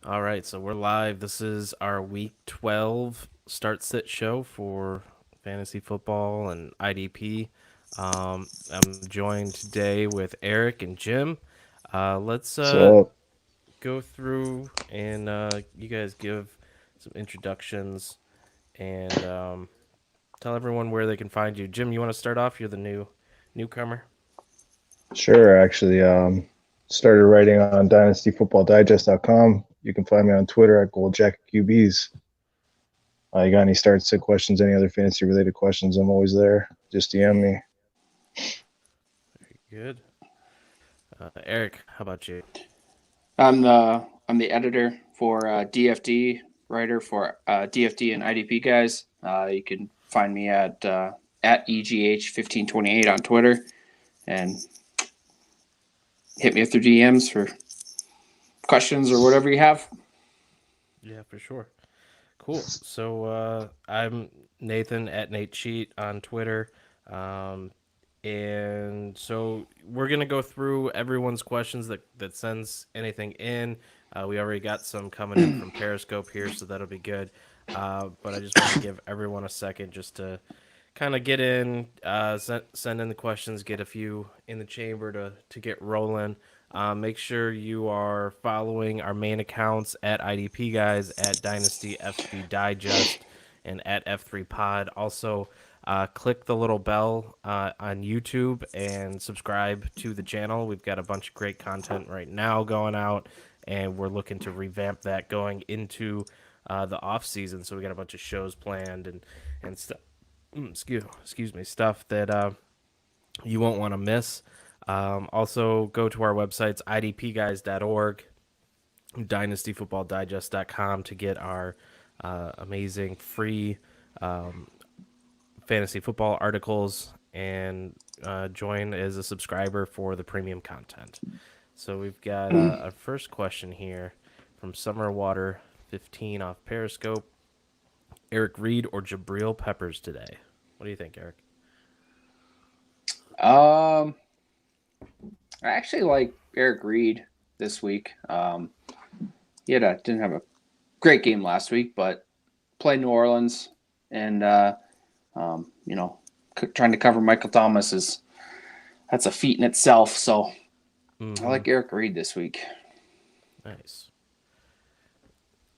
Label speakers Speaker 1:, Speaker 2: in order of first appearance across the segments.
Speaker 1: All right, so we're live. This is our week 12 start sit show for fantasy football and IDP. I'm joined today with Eric and Jim. Let's
Speaker 2: So,
Speaker 1: go through and you guys give some introductions and tell everyone where they can find you. Jim, you want to start off? You're the newcomer.
Speaker 2: sure, actually, started writing on dynastyfootballdigest.com. You can find me on Twitter at GoldJacketQBs. You got any start sit questions, any other fantasy related questions? I'm always there. Just DM me.
Speaker 1: Good. Eric, how about you?
Speaker 3: I'm the editor for DFD, writer for DFD and IDP guys. You can find me at EGH1528 on Twitter and hit me through DMs for questions or whatever you have.
Speaker 1: Yeah, for sure. Cool. So I'm Nathan at Nate Cheat on Twitter. Um, and so we're gonna go through everyone's questions that sends anything in. We already got some coming in from Periscope here, so that'll be good. But I just want to give everyone a second just to kind of get in, send in the questions, get a few in the chamber to get rolling. Make sure you are following our main accounts at IDP Guys, at Dynasty FB Digest, and at F3 Pod. Also, click the little bell on YouTube and subscribe to the channel. We've got a bunch of great content right now going out, and we're looking to revamp that going into the off season. So we got a bunch of shows planned and stuff. Excuse me, stuff that you won't want to miss. Also, go to our websites, idpguys.org, dynastyfootballdigest.com to get our amazing free fantasy football articles and join as a subscriber for the premium content. So we've got a first question here from Summer Water 15 off Periscope. Eric Reed or Jabril Peppers today? What do you think, Eric?
Speaker 3: Um, I actually like Eric Reed this week. He didn't have a great game last week, but played New Orleans and trying to cover Michael Thomas that's a feat in itself. So I
Speaker 1: Mm-hmm.
Speaker 3: like Eric Reed this week.
Speaker 1: Nice.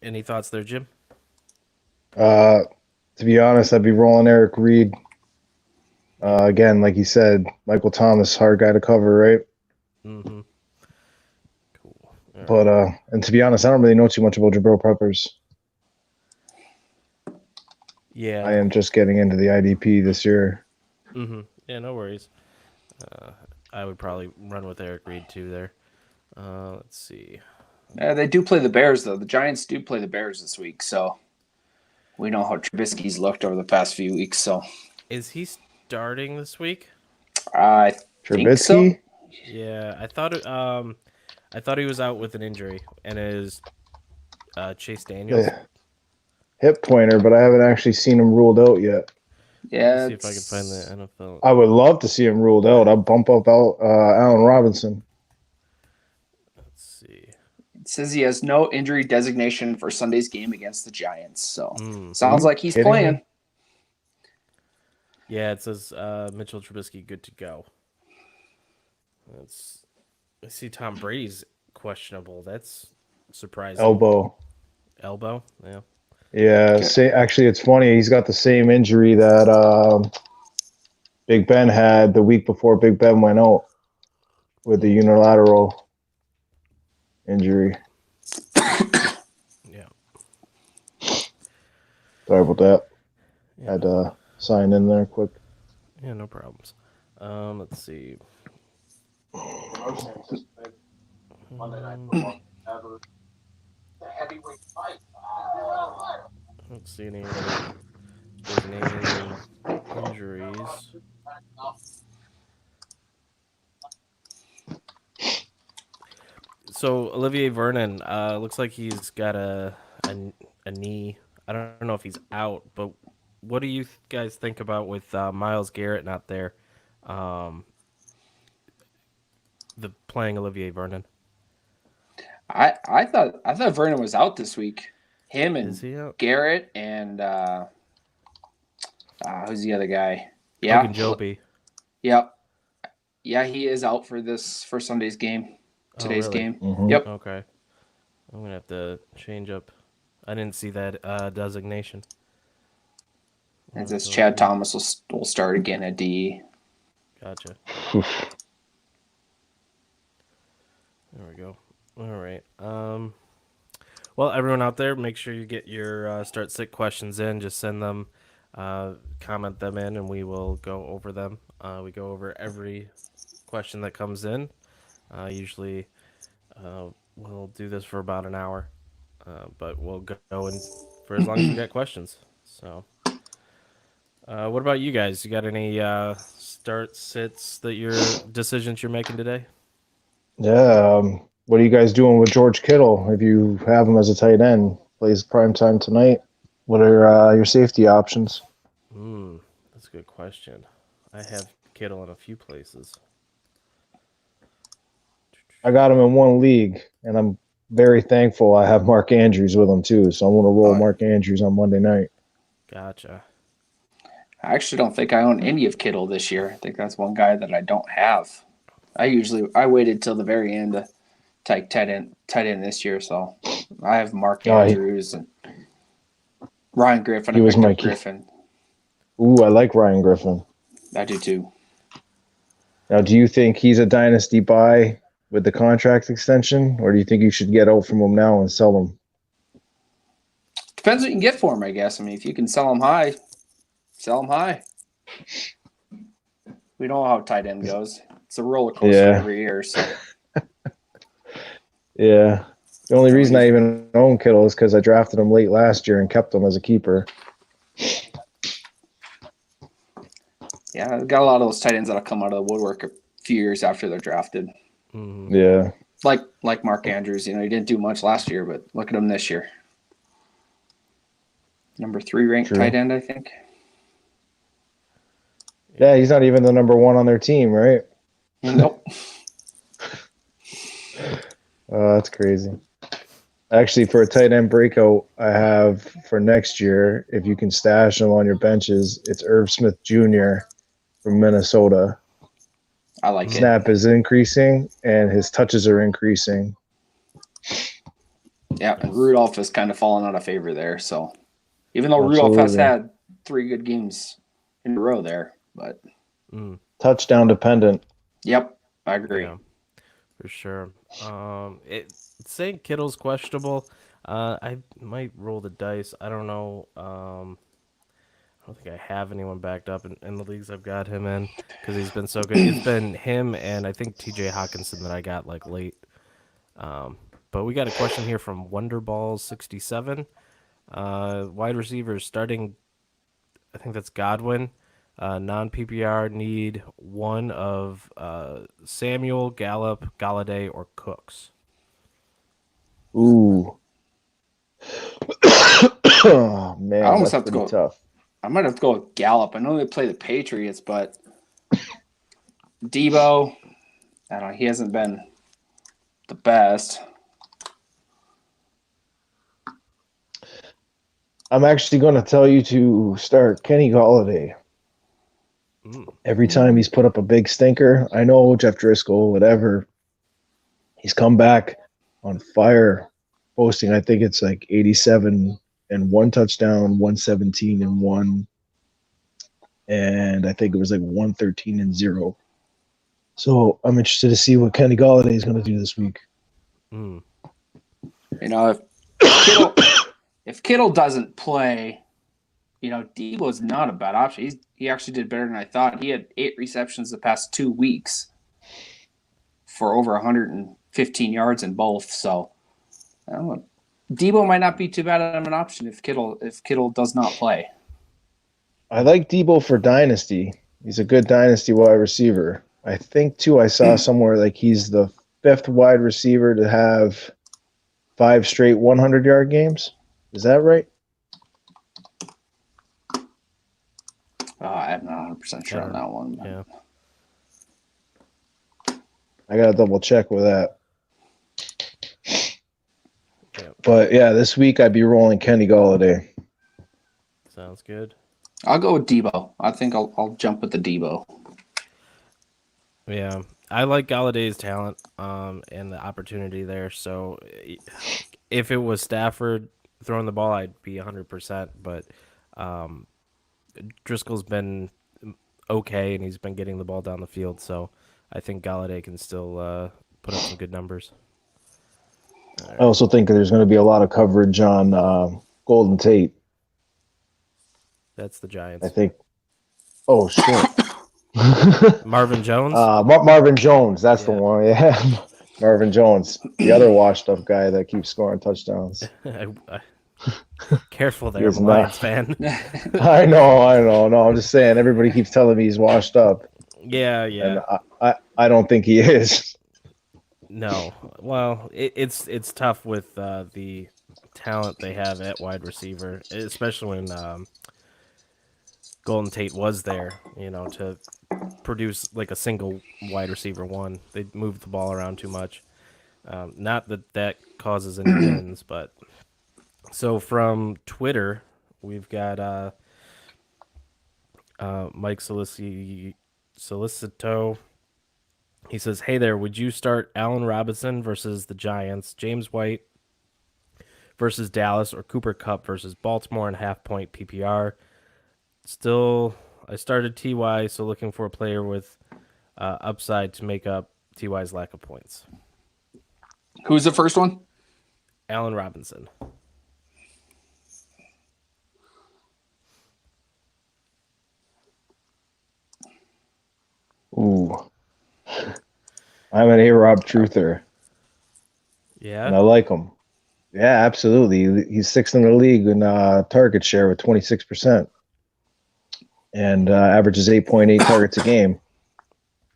Speaker 1: Any thoughts there, Jim?
Speaker 2: Uh, to be honest, I'd be rolling Eric Reed.
Speaker 1: Yeah.
Speaker 2: Again, like you said, Michael Thomas, hard guy to cover, right?
Speaker 1: Mm-hmm. Cool. All
Speaker 2: But
Speaker 1: right.
Speaker 2: and to be honest, I don't really know too much about Jabril Peppers. I
Speaker 1: Yeah.
Speaker 2: am just getting into the IDP this year.
Speaker 1: Mm-hmm. Yeah, no worries. Uh, I would probably run with Eric Reed too there. Let's see.
Speaker 3: They do play the Bears, though. The Giants do play the Bears this week, so we know how Trubisky's looked over the past few weeks. So
Speaker 1: Is he starting this week?
Speaker 3: I think so.
Speaker 2: Trubisky,
Speaker 1: Yeah, I thought he was out with an injury, and it is Chase Daniels.
Speaker 2: the hip pointer, but I haven't actually seen him ruled out yet.
Speaker 1: Let me
Speaker 3: Yeah,
Speaker 1: see if I can find the NFL.
Speaker 2: I would love to see him ruled out. I'll bump up Allen Robinson.
Speaker 1: Let's see.
Speaker 3: it says he has no injury designation for Sunday's game against the Giants. So
Speaker 1: Mm.
Speaker 2: Are
Speaker 3: sounds
Speaker 2: you
Speaker 3: like he's
Speaker 2: kidding
Speaker 3: playing.
Speaker 2: me?
Speaker 1: Yeah, it says Mitchell Trubisky good to go. That's I see Tom Brady's questionable. That's surprising.
Speaker 2: Elbow.
Speaker 1: Elbow, yeah.
Speaker 2: Yeah,
Speaker 3: Okay.
Speaker 2: actually, it's funny. He's got the same injury that Big Ben had the week before Big Ben went out with the unilateral injury.
Speaker 1: Yeah.
Speaker 2: Sorry about that.
Speaker 1: Yeah,
Speaker 2: Had
Speaker 1: no,
Speaker 2: to sign in there quick.
Speaker 1: yeah, no problems. Let's see. Um, let's see any other designated injuries. So Olivier Vernon, looks like he's got a knee. I don't know if he's out, but what do you guys think about with Miles Garrett not there, um, the playing Olivier Vernon?
Speaker 3: I thought Vernon was out this week. Him and
Speaker 1: Is he out?
Speaker 3: Garrett and who's the other guy? Yeah,
Speaker 1: Ogunjobi.
Speaker 3: Yep. Yeah, he is out for Sunday's game. Today's
Speaker 1: really?
Speaker 3: game.
Speaker 2: Mhm.
Speaker 3: Yep.
Speaker 1: Okay. I'm going to have to change up. I didn't see that designation.
Speaker 3: And this Chad Thomas will start again at DE.
Speaker 1: Gotcha.
Speaker 2: Oof.
Speaker 1: There we go. All right. Well, everyone out there, make sure you get your start sit questions in. Just send them, comment them in, and we will go over them. We go over every question that comes in. Usually, we'll do this for about an hour, but we'll go in for as long as we got questions. So, what about you guys? You got any start sits that decisions you're making today?
Speaker 2: Yeah. What are you guys doing with George Kittle? If you have him as a tight end, plays prime time tonight. What are your safety options?
Speaker 1: That's a good question. I have Kittle in a few places.
Speaker 2: I got him in one league, and I'm very thankful I have Mark Andrews with him too. So I'm going to roll Mark Andrews on Monday night.
Speaker 1: Gotcha.
Speaker 3: I actually don't think I own any of Kittle this year. I think that's one guy that I don't have. I waited till the very end to take tight end this year, so I have Mark Andrews and Ryan Griffin.
Speaker 2: He was my
Speaker 3: Griffin.
Speaker 2: Ooh, I like Ryan Griffin.
Speaker 3: I do too.
Speaker 2: Now, do you think he's a dynasty buy with the contract extension, or do you think you should get out from him now and sell him?
Speaker 3: Depends what you can get for him, I guess. I mean, if you can sell him high, sell him high. We know how tight end goes. It's a roller coaster every year. So.
Speaker 2: Yeah. The only reason I even own Kittle is because I drafted him late last year and kept him as a keeper.
Speaker 3: Yeah, I've got a lot of those tight ends that'll come out of the woodwork a few years after they're drafted.
Speaker 1: Mm-hmm.
Speaker 2: Yeah.
Speaker 3: Like Mark Andrews. He didn't do much last year, but look at him this year. Number 3 ranked tight end, I think.
Speaker 2: Yeah, he's not even the number 1 on their team, right?
Speaker 3: Nope.
Speaker 2: That's crazy. Actually, for a tight end breakout, I have for next year, if you can stash him on your benches, it's Irv Smith Jr. from Minnesota.
Speaker 3: I like it.
Speaker 2: Snap is increasing, and his touches are increasing.
Speaker 3: Yeah, and Rudolph has kind of fallen out of favor there. So even though Rudolph has had 3 good games in a row there, but
Speaker 2: touchdown dependent.
Speaker 3: Yep, I agree.
Speaker 1: Yeah, for sure. It's saying Kittle's questionable. I might roll the dice. I don't know. I don't think I have anyone backed up in the leagues I've got him in because he's been so good. It's been him and I think TJ Hawkinson that I got like late. But we got a question here from Wonderball67. Wide receivers starting, I think that's Godwin. Non-PPR need one of Samuel, Gallup, Galladay, or Cooks.
Speaker 2: Ooh. Oh, man,
Speaker 3: I almost
Speaker 2: that's
Speaker 3: have to go
Speaker 2: tough.
Speaker 3: I might have to go with Gallup. I know they play the Patriots, but Debo, I don't know, he hasn't been the best.
Speaker 2: I'm actually going to tell you to start Kenny Galladay. Every time he's put up a big stinker, I know Jeff Driscoll, whatever, he's come back on fire, posting, I think it's like 87 and 1 touchdown, 117 and 1, and I think it was like 113 and 0. So I'm interested to see what Kenny Galladay is going to do this week.
Speaker 3: If Kittle doesn't play, Debo is not a bad option. He actually did better than I thought. He had 8 receptions the past 2 weeks for over 115 yards in both. So I don't know. Debo might not be too bad of an option if Kittle does not play.
Speaker 2: I like Debo for Dynasty. He's a good Dynasty wide receiver. I think, too, I saw somewhere like he's the 5th wide receiver to have 5 straight 100-yard games. Is that right?
Speaker 3: I'm not 100% sure on that one.
Speaker 1: Yeah.
Speaker 2: I got to double check with that.
Speaker 1: Yep.
Speaker 2: But yeah, this week I'd be rolling Kenny Galladay.
Speaker 1: Sounds good.
Speaker 3: I'll go with Debo. I think I'll jump with the Debo.
Speaker 1: Yeah, I like Galladay's talent and the opportunity there. So if it was Stafford throwing the ball, I'd be 100%. But Driscoll's been okay, and he's been getting the ball down the field. So I think Galladay can still put up some good numbers.
Speaker 2: I also think there's going to be a lot of coverage on Golden Tate.
Speaker 1: That's the Giants.
Speaker 2: I think. Oh, shit.
Speaker 1: Marvin Jones?
Speaker 2: Marvin Jones. That's the one. Yeah. Marvin Jones. The other washed up guy that keeps scoring touchdowns.
Speaker 1: Careful there, I'm a Lions fan.
Speaker 2: I know. No, I'm just saying, everybody keeps telling me he's washed up.
Speaker 1: Yeah.
Speaker 2: And I don't think he is.
Speaker 1: No. Well, it's tough with the talent they have at wide receiver, especially when Golden Tate was there, to produce like a single wide receiver one. They moved the ball around too much. Not that causes any wins, but so from Twitter, we've got Mike Solicito. He says, "Hey there, would you start Allen Robinson versus the Giants, James White versus Dallas, or Cooper Kupp versus Baltimore in half-point PPR? Still, I started TY, so looking for a player with upside to make up TY's lack of points."
Speaker 3: Who's the first one?
Speaker 1: Allen Robinson.
Speaker 2: Ooh. I'm an A-Rob truther.
Speaker 1: Yeah?
Speaker 2: And I like him. Yeah, absolutely. He's sixth in the league in target share with 26%. And averages 8.8 targets a game.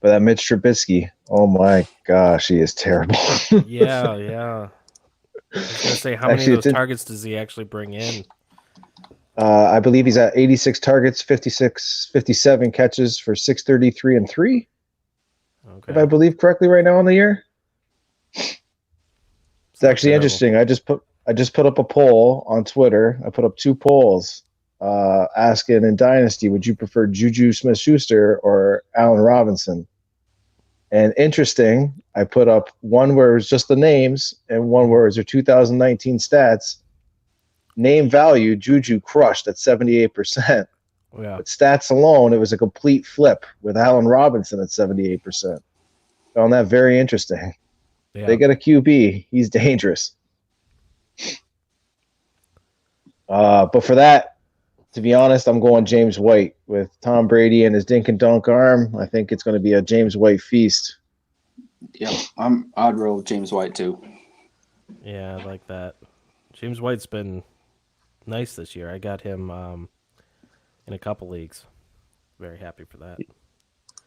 Speaker 2: But that Mitch Trubisky, oh my gosh, he is terrible.
Speaker 1: Yeah. I was going to say, how many of those targets does he actually bring in?
Speaker 2: I believe he's at 86 targets, 57 catches for 633 and 3.
Speaker 1: Okay.
Speaker 2: If I believe correctly right now on the year. It's actually interesting. I just put up a poll on Twitter. I put up 2 polls asking in Dynasty, would you prefer Juju Smith-Schuster or Allen Robinson? And interesting, I put up one where it was just the names and one where it was their 2019 stats. Name value, Juju crushed at 78%.
Speaker 1: Yeah.
Speaker 2: But stats alone, it was a complete flip with Allen Robinson at 78%. Found that very interesting.
Speaker 1: Yeah.
Speaker 2: They got a QB. He's dangerous. But for that, to be honest, I'm going James White with Tom Brady and his dink and dunk arm. I think it's going to be a James White feast.
Speaker 3: Yep, I'd roll James White too.
Speaker 1: Yeah, I like that. James White's been nice this year. I got him in a couple leagues. Very happy for that.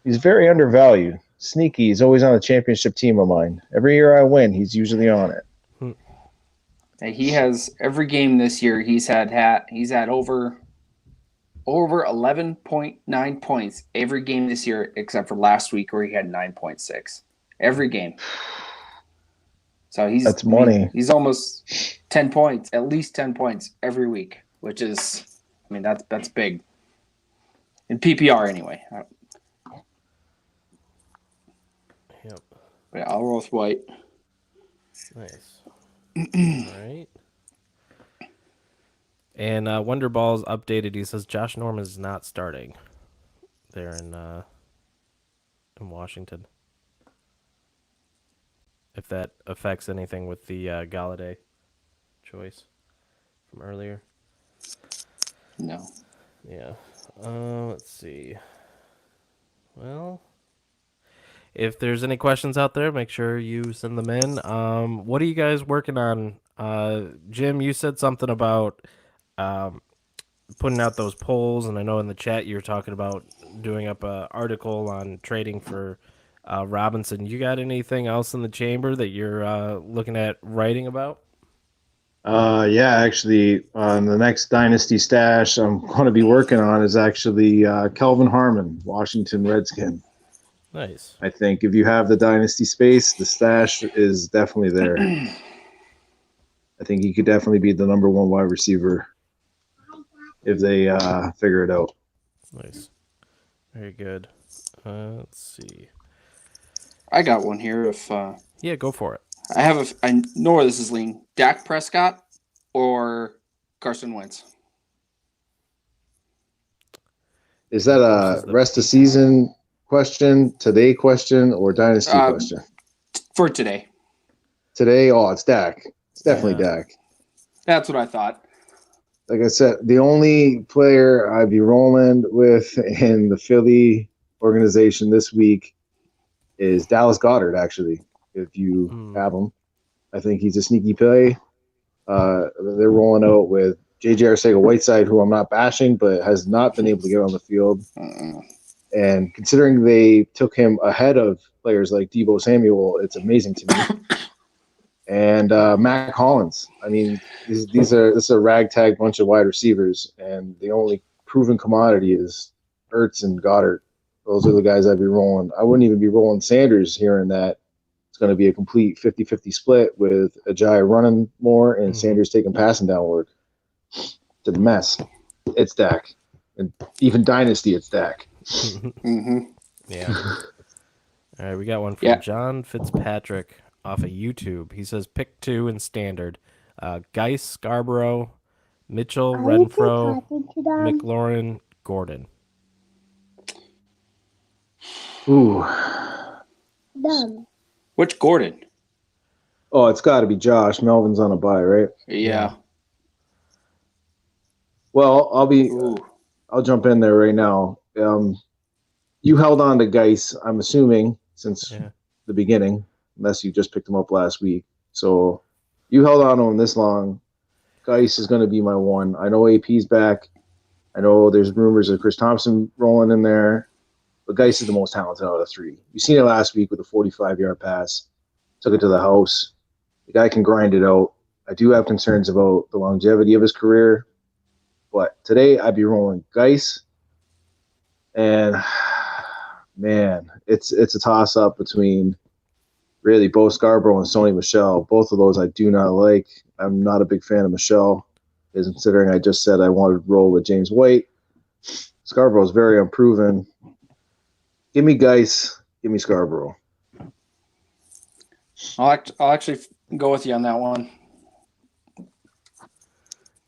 Speaker 2: He's very undervalued. Sneaky. He's always on a championship team of mine. Every year I win, he's usually on it.
Speaker 3: He has every game this year. He's had over 11.9 points every game this year, except for last week where he had 9.6 every game. So that's money. He's almost 10 points, at least 10 points every week, which is, that's big in PPR anyway.
Speaker 1: Yep.
Speaker 3: Yeah, I'll roll with White.
Speaker 1: Nice. All right. And Wonderball's updated. He says Josh Norman is not starting there in Washington. If that affects anything with the Galladay choice from earlier.
Speaker 3: No.
Speaker 1: Yeah. Let's see. Well, if there's any questions out there, make sure you send them in. What are you guys working on? Jim, you said something about putting out those polls, and I know in the chat you were talking about doing up an article on trading for Robinson. You got anything else in the chamber that you're looking at writing about?
Speaker 2: Yeah, actually, the next Dynasty stash I'm going to be working on is actually Kelvin Harmon, Washington Redskin.
Speaker 1: Nice.
Speaker 2: I think if you have the Dynasty space, the stash is definitely there. I think he could definitely be the number one wide receiver if they figure it out.
Speaker 1: Nice. Very good. Let's see.
Speaker 3: I got one here. If
Speaker 1: Yeah, go for it.
Speaker 3: I know where this is leaning. Dak Prescott or Carson Wentz?
Speaker 2: Is that a rest of season question, today question, or dynasty question?
Speaker 3: For today.
Speaker 2: Today, it's Dak. It's definitely Dak.
Speaker 3: That's what I thought.
Speaker 2: Like I said, the only player I'd be rolling with in the Philly organization this week is Dallas Goddard, actually, if you have him. I think he's a sneaky play. They're rolling out with J.J. Arcega-Whiteside, who I'm not bashing, but has not been able to get on the field. And considering they took him ahead of players like Deebo Samuel, it's amazing to me. And Mac Hollins. I mean, this is a ragtag bunch of wide receivers, and the only proven commodity is Ertz and Goddard. Those are the guys I'd be rolling. I wouldn't even be rolling Sanders, hearing that it's going to be a complete 50-50 split with Ajayi running more and Sanders taking passing down work. It's a mess. It's Dak. And even Dynasty, it's Dak.
Speaker 1: Yeah. All right, we got one from John Fitzpatrick off of YouTube. He says, pick 2 in standard. Geis, Scarborough, Mitchell, Renfro, McLaurin, Gordon.
Speaker 2: Ooh.
Speaker 3: Which Gordon?
Speaker 2: Oh, it's got to be Josh. Melvin's on a bye, right?
Speaker 3: Yeah.
Speaker 2: Well, I'll jump in there right now. You held on to Geis, I'm assuming, since the beginning, unless you just picked him up last week. So you held on to him this long. Geis is going to be my one. I know AP's back. I know there's rumors of Chris Thompson rolling in there. But Geis is the most talented out of 3. You seen it last week with a 45-yard pass. Took it to the house. The guy can grind it out. I do have concerns about the longevity of his career. But today I'd be rolling Geis. And, man, it's a toss-up between really Bo Scarborough and Sony Michel. Both of those I do not like. I'm not a big fan of Michel, considering I just said I wanted to roll with James White. Scarborough is very unproven. Give me Geis. Give me Scarborough.
Speaker 3: I'll actually go with you on that one.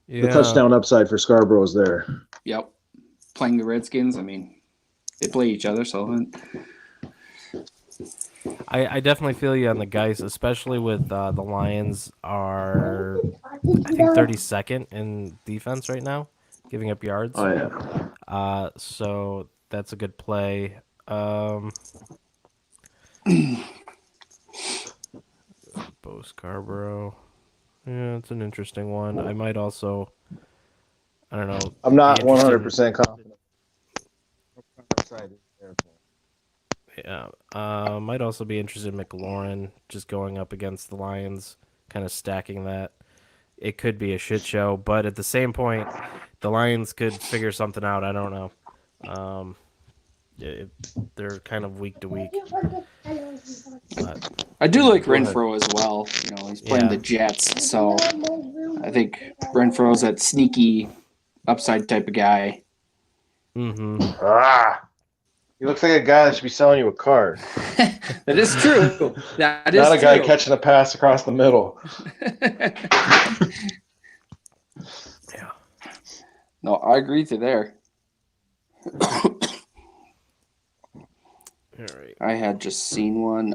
Speaker 2: The touchdown upside for Scarborough is there.
Speaker 3: Yep. Playing the Redskins, I mean, they play each other, so.
Speaker 1: I definitely feel you on the Geis, especially with the Lions are, I think, 32nd in defense right now, giving up yards.
Speaker 2: Oh, yeah.
Speaker 1: So that's a good play. Bo Scarborough. Yeah, it's an interesting one. I might also, I don't know.
Speaker 2: I'm not 100% confident.
Speaker 1: Yeah. Might also be interested in McLaurin just going up against the Lions, kind of stacking that. It could be a shit show, but at the same point, the Lions could figure something out. I don't know. They're kind of week to week. But
Speaker 3: I do like Renfro as well. You know, he's playing the Jets, so I think Renfro's that sneaky upside type of guy.
Speaker 2: He looks like a guy that should be selling you a car.
Speaker 3: That is true. That is
Speaker 2: not a guy
Speaker 3: true.
Speaker 2: catching a pass across the middle.
Speaker 1: Yeah.
Speaker 3: No, I agree with you there.
Speaker 1: All right.
Speaker 3: I had just seen one.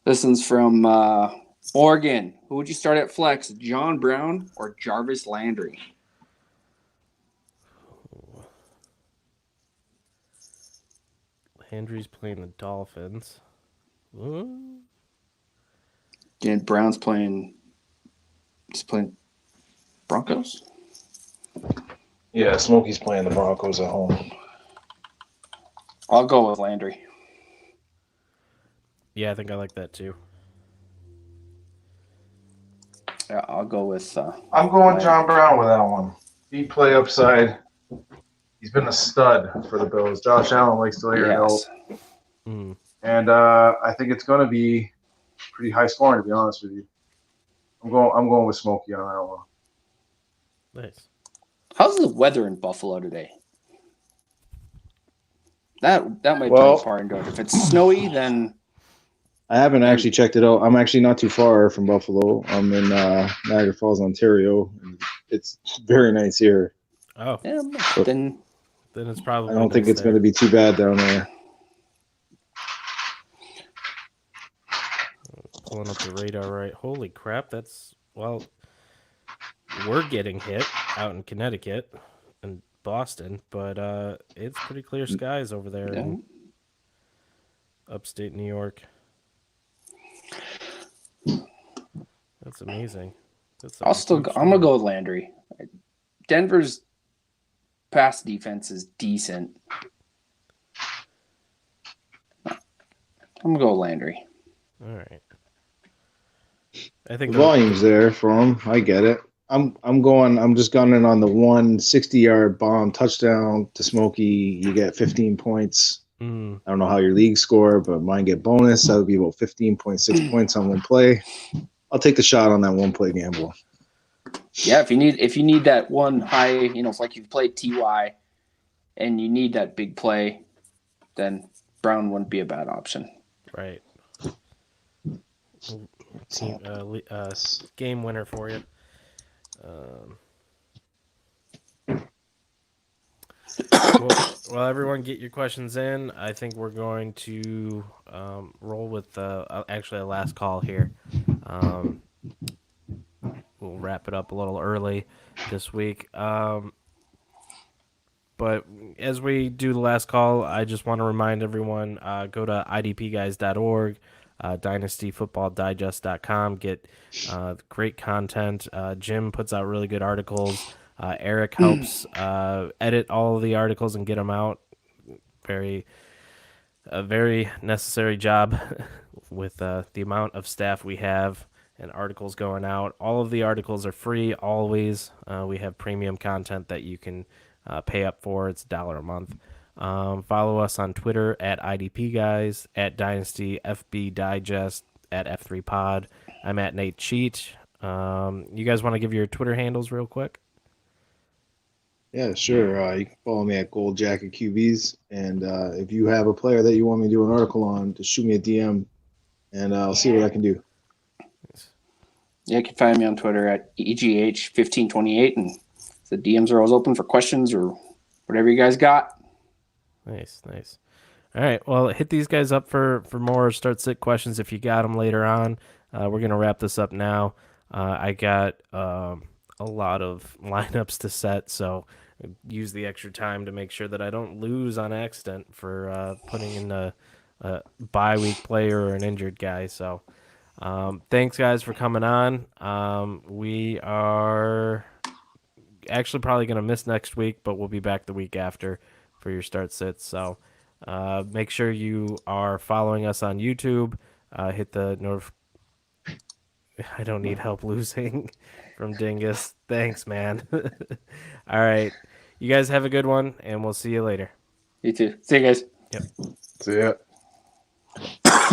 Speaker 3: This one's from Oregon. Who would you start at flex, John Brown or Jarvis Landry?
Speaker 1: Landry's playing the Dolphins.
Speaker 3: And Brown's playing. He's playing Broncos.
Speaker 2: Yeah, Smokey's playing the Broncos at home.
Speaker 3: I'll go with Landry.
Speaker 1: Yeah, I think I like that too.
Speaker 3: Yeah, I'll go with.
Speaker 2: I'm going John Brown with that one. Deep play upside. He's been a stud for the Bills. Josh Allen likes to lay it out.
Speaker 1: Mm.
Speaker 2: And I think it's going to be pretty high scoring, to be honest with you. I'm going with Smokey on that one.
Speaker 1: Nice.
Speaker 3: How's the weather in Buffalo today? That might play a part into it. If it's snowy, then
Speaker 2: I haven't actually checked it out. I'm actually not too far from Buffalo. I'm in Niagara Falls, Ontario. It's very nice here.
Speaker 1: Oh,
Speaker 3: yeah, then
Speaker 1: it's probably.
Speaker 2: I don't think it's going to be too bad down there.
Speaker 1: Pulling up the radar, right? Holy crap! We're getting hit out in Connecticut and Boston, but it's pretty clear skies over there in upstate New York. That's amazing.
Speaker 3: I'm gonna go with Landry. Denver's pass defense is decent. I'm gonna go with Landry.
Speaker 1: All right. I think
Speaker 2: the volume's there for him. I get it. I'm just gunning on the 160-yard bomb touchdown to Smokey. You get 15 points. I don't know how your league score, but mine get bonus. That would be about 15.6 points on one play. I'll take the shot on that one play gamble.
Speaker 3: Yeah, if you need that one high, it's like you've played TY and you need that big play, then Brown wouldn't be a bad option.
Speaker 1: Right. Game winner for you. Cool. Well, everyone, get your questions in. I think we're going to roll with actually a last call here. We'll wrap it up a little early this week. But as we do the last call, I just want to remind everyone, go to idpguys.org, dynastyfootballdigest.com, get great content. Jim puts out really good articles. Eric helps edit all of the articles and get them out. A very necessary job with the amount of staff we have and articles going out. All of the articles are free always. We have premium content that you can pay up for. It's $1 a month. Follow us on Twitter at IDPguys, at Dynasty FB Digest, at F3Pod. I'm at Nate Cheat. You guys want to give your Twitter handles real quick?
Speaker 2: Yeah, sure. You can follow me at Gold Jacket QBs. And if you have a player that you want me to do an article on, just shoot me a DM, and I'll see what I can do.
Speaker 3: Yeah, you can find me on Twitter at EGH1528, and the DMs are always open for questions or whatever you guys got.
Speaker 1: Nice. All right, well, hit these guys up for more start-sit questions if you got them later on. We're going to wrap this up now. I got a lot of lineups to set, so use the extra time to make sure that I don't lose on accident for putting in a bye-week player or an injured guy. So thanks, guys, for coming on. We are actually probably going to miss next week, but we'll be back the week after for your start-sits. So make sure you are following us on YouTube. Hit the I don't need help losing from Dingus. Thanks, man. All right. You guys have a good one, and we'll see you later.
Speaker 3: You too. See you guys.
Speaker 1: Yep.
Speaker 2: See ya.